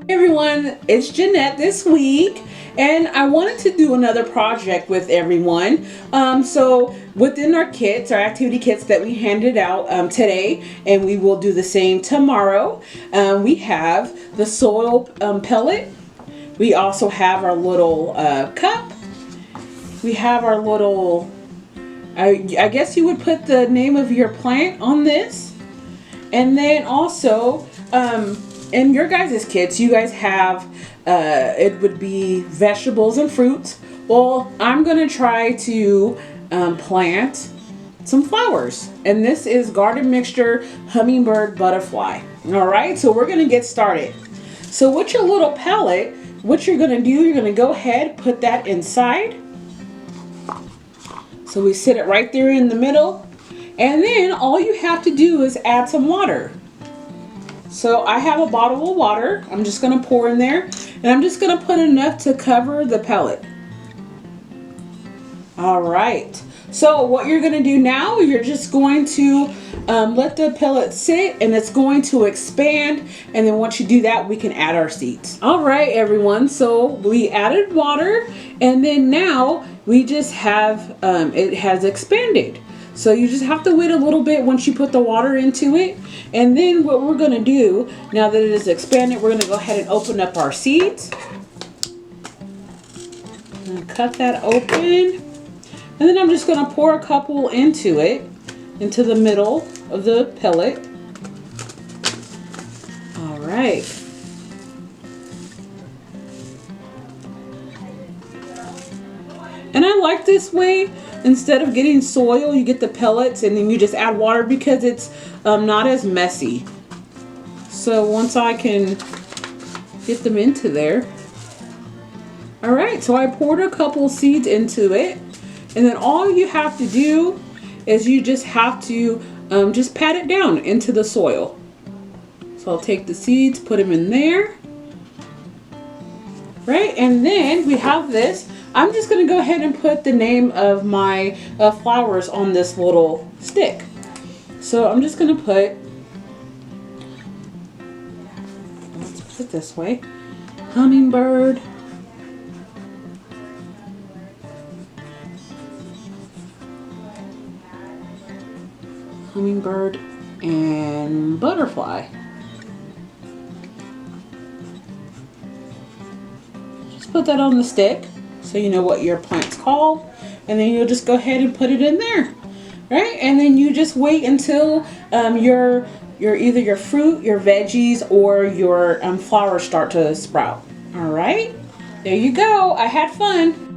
Hey everyone, it's Janette this week, and I wanted to do another project with everyone. So within our kits, our activity kits that we handed out today, and we will do the same tomorrow, we have the soil pellet. We also have our little cup. We have our little, I guess you would put the name of your plant on this. And then also, in your guys' kits, you guys have, it would be vegetables and fruits. Well, I'm going to try to plant some flowers. And this is garden mixture hummingbird butterfly. All right, so we're going to get started. So with your little pellet, what you're going to do, you're going to go ahead, put that inside. So we sit it right there in the middle. And then all you have to do is add some water. So I have a bottle of water. I'm just going to pour in there. And I'm just going to put enough to cover the pellet. All right. So what you're going to do now, you're just going to let the pellet sit and it's going to expand. And then once you do that, we can add our seeds. All right, everyone. So we added water and then now we just have, it has expanded. So you just have to wait a little bit once you put the water into it. And then what we're going to do, now that it is expanded, we're going to go ahead and open up our seeds. And cut that open. And then I'm just going to pour a couple into it, into the middle of the pellet. All right. And I like this way. Instead of getting soil, you get the pellets and then you just add water because it's not as messy. So once I can get them into there. All right, so I poured a couple seeds into it. And then all you have to do is you just have to just pat it down into the soil. So I'll take the seeds, put them in there. Right, and then we have this. I'm just going to go ahead and put the name of my flowers on this little stick. So I'm just going to put, let's put it this way, hummingbird. Hummingbird and butterfly. Just put that on the stick. So you know what your plant's called, and then you'll just go ahead and put it in there, right? And then you just wait until your either your fruit, your veggies, or your flowers start to sprout. All right, there you go. I had fun.